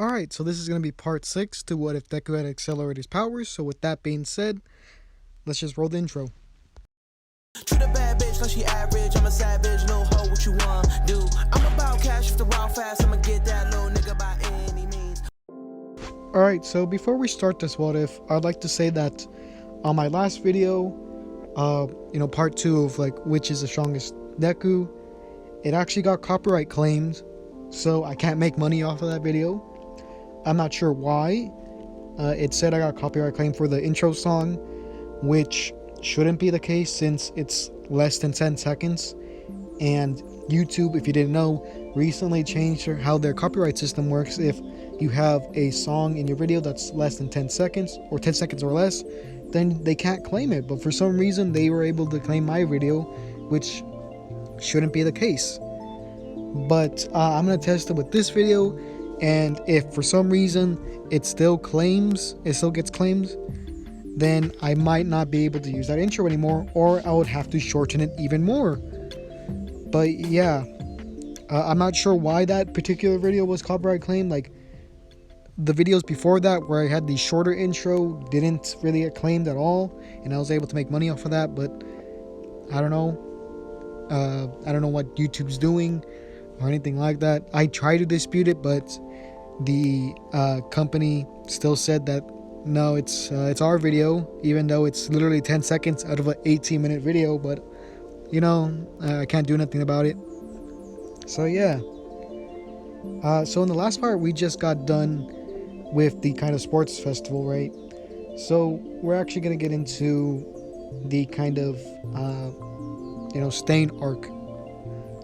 Alright, so this is going to be part 6 to what if Deku had Accelerators powers. So with that being said, let's just roll the intro. Treat a bad bitch like she average. I'm a savage, little hoe, what you want do? I'm about cash if the raw fast. I'ma get that little nigga by any means. Alright, so before we start this what if, I'd like to say that on my last video, part 2 of like which is the strongest Deku, it actually got copyright claimed, so I can't make money off of that video. I'm not sure why. It said I got copyright claim for the intro song, which shouldn't be the case since it's less than 10 seconds. And YouTube, if you didn't know, recently changed how their copyright system works. If you have a song in your video that's less than 10 seconds or 10 seconds or less, then they can't claim it. But for some reason, they were able to claim my video, which shouldn't be the case. But I'm going to test it with this video, and if for some reason it still gets claimed, then I might not be able to use that intro anymore, or I would have to shorten it even more. But yeah, I'm not sure why that particular video was copyright claimed. Like, the videos before that where I had the shorter intro didn't really get claimed at all, and I was able to make money off of that. But I don't know. I don't know what YouTube's doing or anything like that. I tried to dispute it, but the company still said that no, it's our video, even though it's literally 10 seconds out of an 18-minute video. But I can't do nothing about it. So yeah. So in the last part, we just got done with the kind of sports festival, right? So we're actually gonna get into the kind of Stain arc.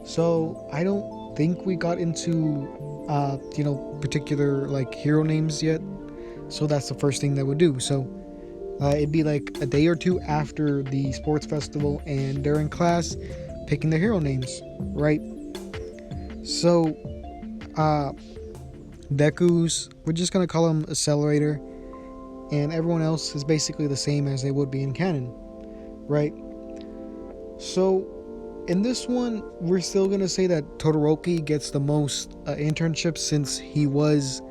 So I don't think we got into particular like hero names yet. So that's the first thing that we'll do. So it'd be like a day or two after the sports festival, and they're in class picking their hero names, right? So Deku's, we're just gonna call him Accelerator, and everyone else is basically the same as they would be in canon, right? So in this one, we're still gonna say that Todoroki gets the most internships, since he was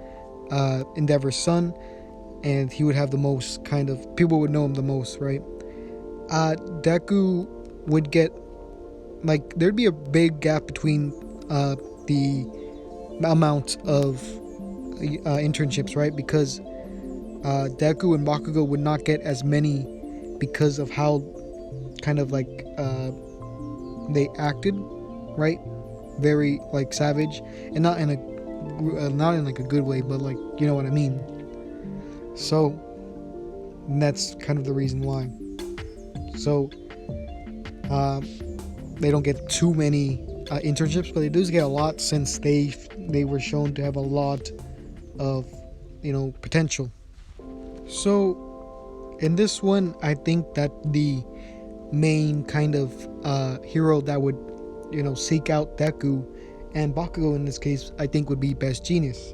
Endeavor's son, and he would have the most kind of people would know him the most, right? Deku would get, like, there'd be a big gap between the amount of internships, right? Because Deku and Bakugo would not get as many because of how kind of like they acted, right? Very like savage, and not in like a good way, but like, you know what I mean. So that's kind of the reason why. So they don't get too many internships, but they do get a lot, since they were shown to have a lot of potential. So in this one, I think that the main kind of hero that would seek out Deku and Bakugo in this case, I think, would be Best Genius,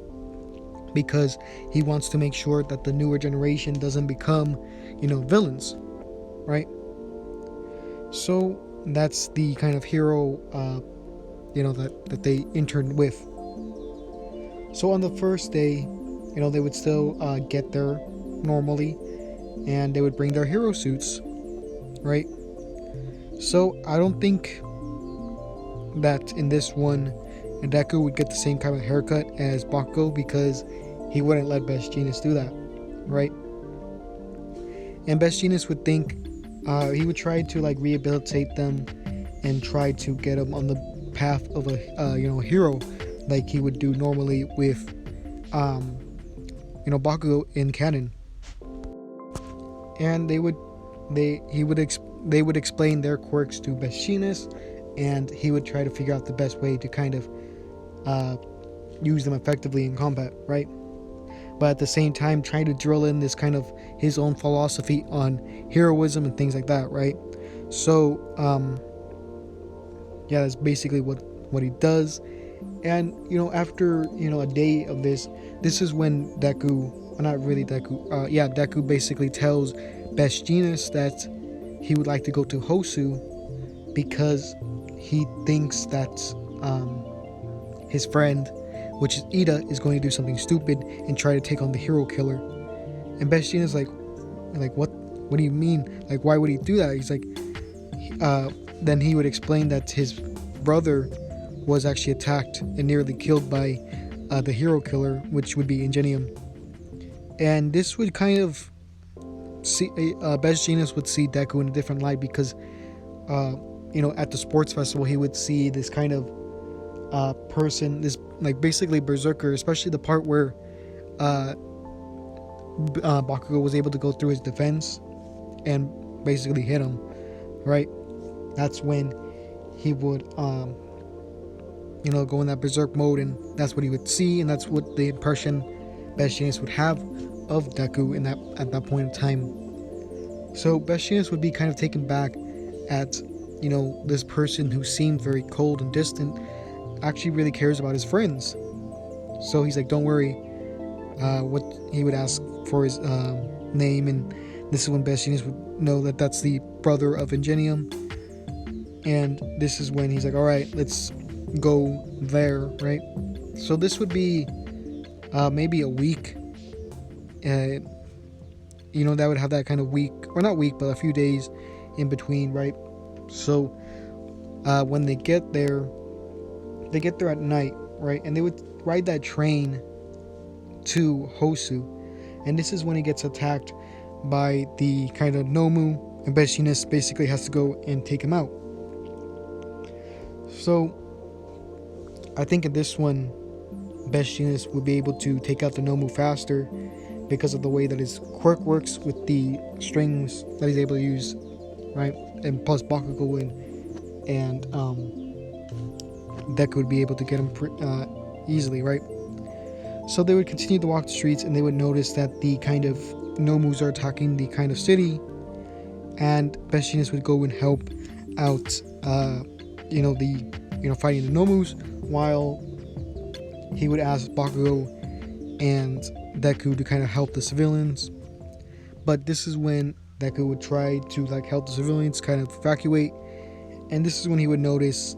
because he wants to make sure that the newer generation doesn't become villains, right? So that's the kind of hero that they interned with. So on the first day, they would still get there normally, and they would bring their hero suits, right? So I don't think that in this one Deku would get the same kind of haircut as Bakugo, because he wouldn't let Best Genius do that, right? And Best Genius would think he would try to like rehabilitate them and try to get them on the path of a hero, like he would do normally with Bakugo in canon. And they would explain their quirks to Best Genius, and he would try to figure out the best way to kind of use them effectively in combat, right? But at the same time, trying to drill in this kind of his own philosophy on heroism and things like that, right? So that's basically what he does. And after a day of this is when Deku basically tells Best Genius that he would like to go to Hosu, because he thinks that his friend which is Ida is going to do something stupid and try to take on the hero killer. And Best Jeanist what do you mean? Like, why would he do that? He's like, then he would explain that his brother was actually attacked and nearly killed by the hero killer, which would be Ingenium. And this would kind of see Best Jeanist would see Deku in a different light because at the sports festival he would see this kind of person, this like basically berserker, especially the part where Bakugo was able to go through his defense and basically hit him, right? That's when he would go in that berserk mode, and that's what he would see, and that's what the impression Best Jeanist would have of Deku at that point in time. So Best Jeanist would be kind of taken back at this person who seemed very cold and distant actually really cares about his friends. So he's like, don't worry. What he would ask for his name, and this is when Best Jeanist would know that that's the brother of Ingenium. And this is when he's like, all right, let's go there, right? So this would be maybe a week. That would have that kind of week, or not week, but a few days in between, right? So when they get there at night, right? And they would ride that train to Hosu, and this is when he gets attacked by the kind of Nomu, and Best Jeanist basically has to go and take him out. So I think in this one Best Jeanist would be able to take out the Nomu faster because of the way that his quirk works with the strings that he's able to use, right? And plus Bakugo and Deku would be able to get him easily, right? So they would continue to walk the streets, and they would notice that the kind of Nomus are attacking the kind of city, and Best Jeanist would go and help out fighting the Nomus, while he would ask Bakugo and Deku to kind of help the civilians. But this is when Deku would try to help the civilians kind of evacuate, and this is when he would notice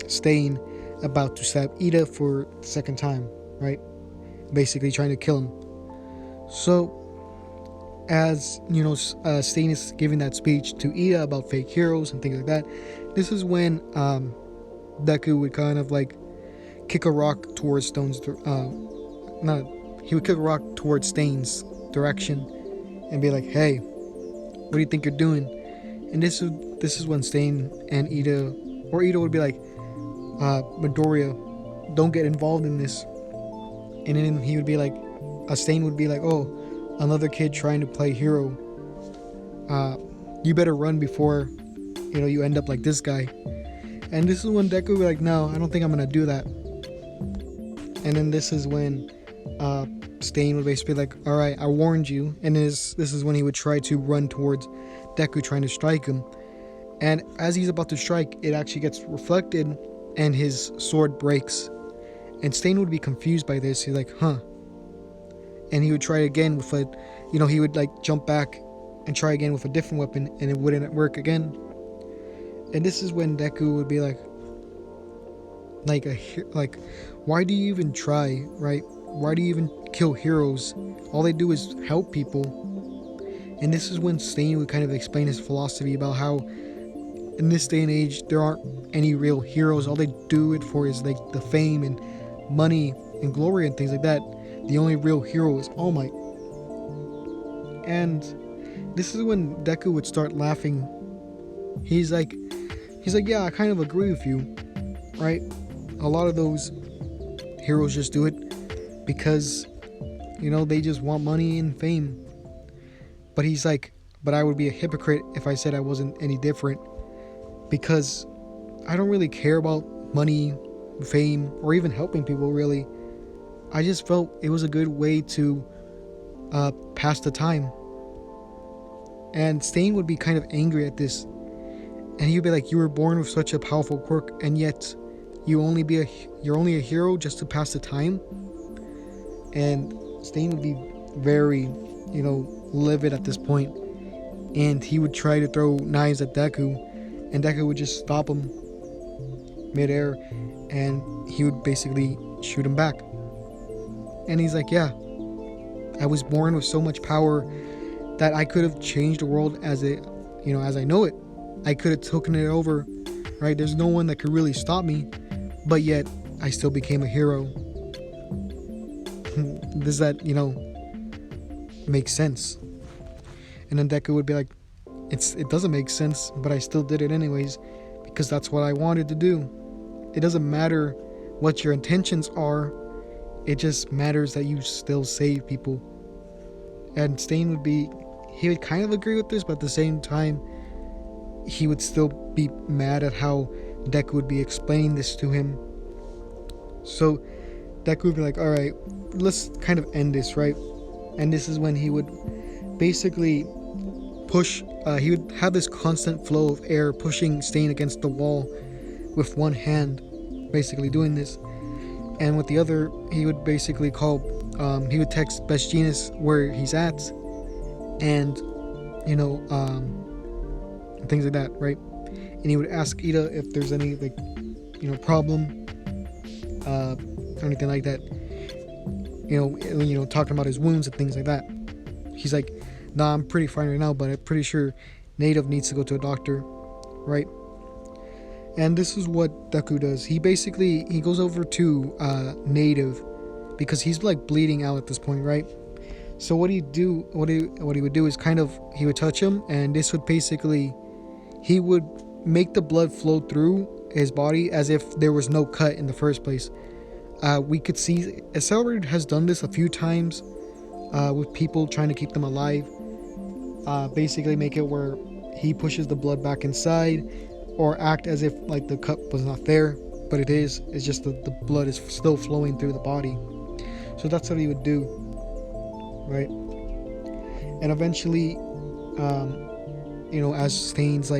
Stain about to stab Ida for the second time, right? Basically trying to kill him. So as Stain is giving that speech to Ida about fake heroes and things like that, this is when Deku would kind of kick a rock towards he would kick a rock towards Stain's direction and be like, hey, what do you think you're doing? And this is when Stain and Ida would be like, Midoriya, don't get involved in this. And then he would be like, Stain would be like, oh, another kid trying to play hero. You better run before you end up like this guy. And this is when Deku would be like, no, I don't think I'm gonna do that. And then this is when Stain would basically be like, all right, I warned you. And this is when he would try to run towards Deku, trying to strike him. And as he's about to strike, it actually gets reflected and his sword breaks. And Stain would be confused by this. He's like, huh. And he would try again with he would jump back and try again with a different weapon, and it wouldn't work again. And this is when Deku would be like, why do you even try, right? Why do you even kill heroes? All they do is help people. And this is when Stain would kind of explain his philosophy about how in this day and age there aren't any real heroes. All they do it for is the fame and money and glory and things like that. The only real hero is All Might. And this is when Deku would start laughing. He's like, yeah, I kind of agree with you, right? A lot of those heroes just do it because, they just want money and fame. But he's like, but I would be a hypocrite if I said I wasn't any different, because I don't really care about money, fame, or even helping people, really. I just felt it was a good way to pass the time. And Stain would be kind of angry at this, and he'd be like, you were born with such a powerful quirk, and yet you're only a hero just to pass the time. And Stain would be very livid at this point, and he would try to throw knives at Deku, and Deku would just stop him midair, and he would basically shoot him back. And he's like, yeah, I was born with so much power that I could have changed the world as I know it. I could have taken it over, right? There's no one that could really stop me, but yet I still became a hero. Does that, make sense? And then Deku would be like, it doesn't make sense, but I still did it anyways, because that's what I wanted to do. It doesn't matter what your intentions are, it just matters that you still save people. And Stain he would kind of agree with this, but at the same time, he would still be mad at how Deku would be explaining this to him. So Deku would be like, alright, let's kind of end this, right? And this is when he would basically push, he would have this constant flow of air pushing Stain against the wall with one hand, basically doing this. And with the other, he would basically he would text Best Jeanist where he's at, and things like that, right? And he would ask Ida if there's any problem, or anything like that. Talking about his wounds and things like that. He's like, nah, I'm pretty fine right now, but I'm pretty sure Native needs to go to a doctor, right? And this is what Deku does. He goes over to Native because he's like bleeding out at this point, right? So what he would do is he would touch him, and this would basically, he would make the blood flow through his body as if there was no cut in the first place. We could see Accelerator has done this a few times with people trying to keep them alive. Basically make it where he pushes the blood back inside, or act as if like the cut was not there, but it is. It's just that the blood is still flowing through the body. So that's what he would do, right? And eventually, as Stain's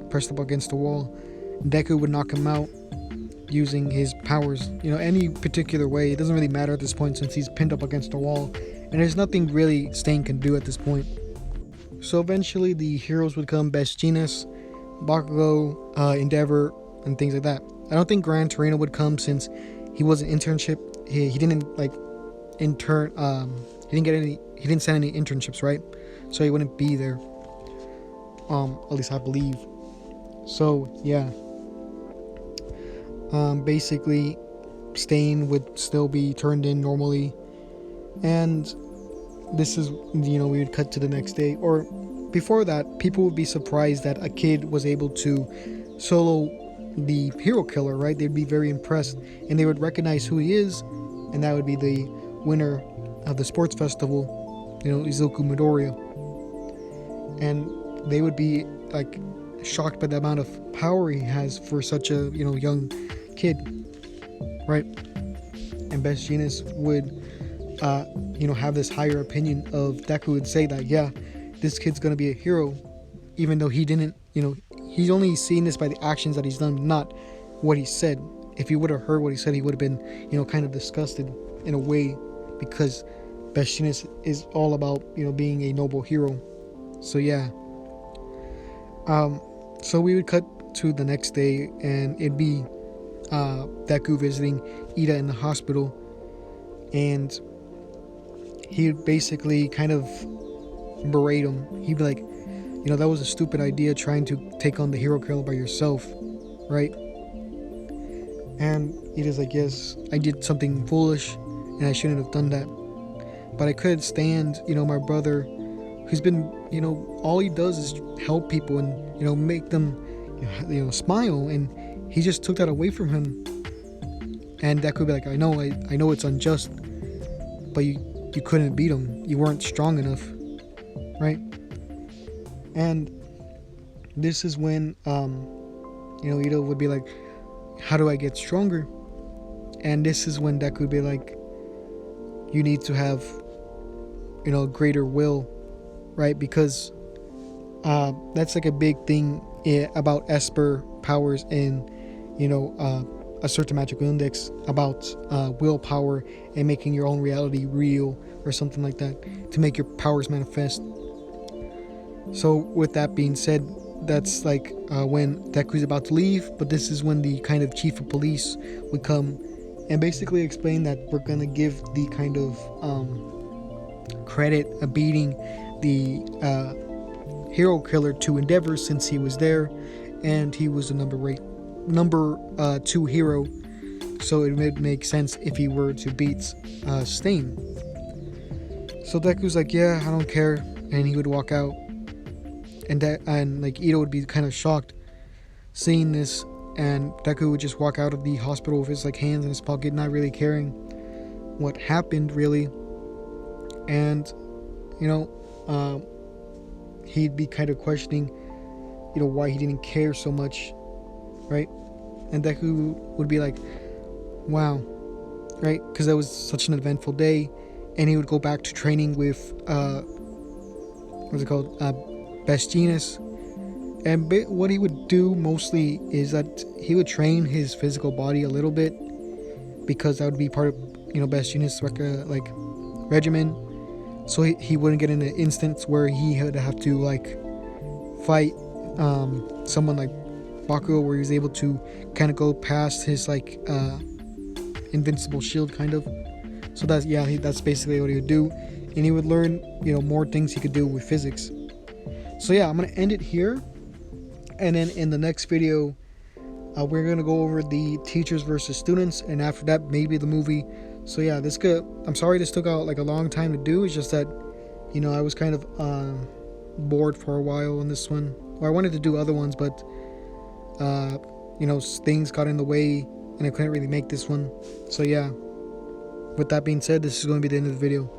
pressed up against the wall, Deku would knock him out using his powers, any particular way. It doesn't really matter at this point since he's pinned up against the wall, and there's nothing really Stain can do at this point. So eventually the heroes would come: Best Jeanist, Bakugo, Endeavor, and things like that. I don't think Gran Torino would come since he was an internship. He didn't intern. He didn't send any internships, right? So he wouldn't be there. At least I believe. So yeah. Basically, Stain would still be turned in normally, and this is, we would cut to the next day, or before that, people would be surprised that a kid was able to solo the hero killer, right? They'd be very impressed, and they would recognize who he is, and that would be the winner of the sports festival, Izuku Midoriya. And they would be shocked by the amount of power he has for such a young kid, right? And Best Jeanist would have this higher opinion of Deku, would say that, yeah, this kid's gonna be a hero, even though he didn't, he's only seen this by the actions that he's done, not what he said. If he would have heard what he said, he would have been, kind of disgusted in a way, because Best Jeanist is all about, being a noble hero. So yeah. So we would cut to the next day, and it'd be Deku visiting Ida in the hospital, and he'd basically kind of berate him. He'd be like, that was a stupid idea, trying to take on the hero killer by yourself, right? And Ida's like, yes, I did something foolish, and I shouldn't have done that, but I couldn't stand, my brother, who's been, all he does is help people and, make them, smile, and he just took that away from him. And Deku would be like, I know it's unjust, but you couldn't beat him. You weren't strong enough, right? And this is when, Ida would be like, how do I get stronger? And this is when Deku would be like, you need to have, greater will, right? Because that's a big thing about Esper powers in, a certain magical index, about willpower and making your own reality real, or something like that, to make your powers manifest. So with that being said, that's like when Deku's about to leave, but this is when the kind of chief of police would come and basically explain that we're gonna give the kind of credit of beating the hero killer to Endeavor, since he was there and he was the number 2 hero, so it would make sense if he were to beat Stain. So Deku's like, yeah, I don't care, and he would walk out, and like Ito would be kind of shocked seeing this, and Deku would just walk out of the hospital with his like hands in his pocket, not really caring what happened really. And he'd be kind of questioning why he didn't care so much, right? And Deku would be like, wow, right? Because that was such an eventful day. And he would go back to training with what's it called, Best Genius. And what he would do mostly is that he would train his physical body a little bit, because that would be part of Best Genius like regimen. So he wouldn't get in an instance where he would have to like fight someone like Bakugo, where he was able to kind of go past his like invincible shield kind of. So that's basically what he would do, and he would learn more things he could do with physics. So yeah, I'm gonna end it here, and then in the next video we're gonna go over the teachers versus students, and after that maybe the movie. So yeah, I'm sorry this took out like a long time to do. It's just that I was kind of bored for a while on this one. Well, I wanted to do other ones, but things got in the way and I couldn't really make this one. So yeah, with that being said, this is going to be the end of the video.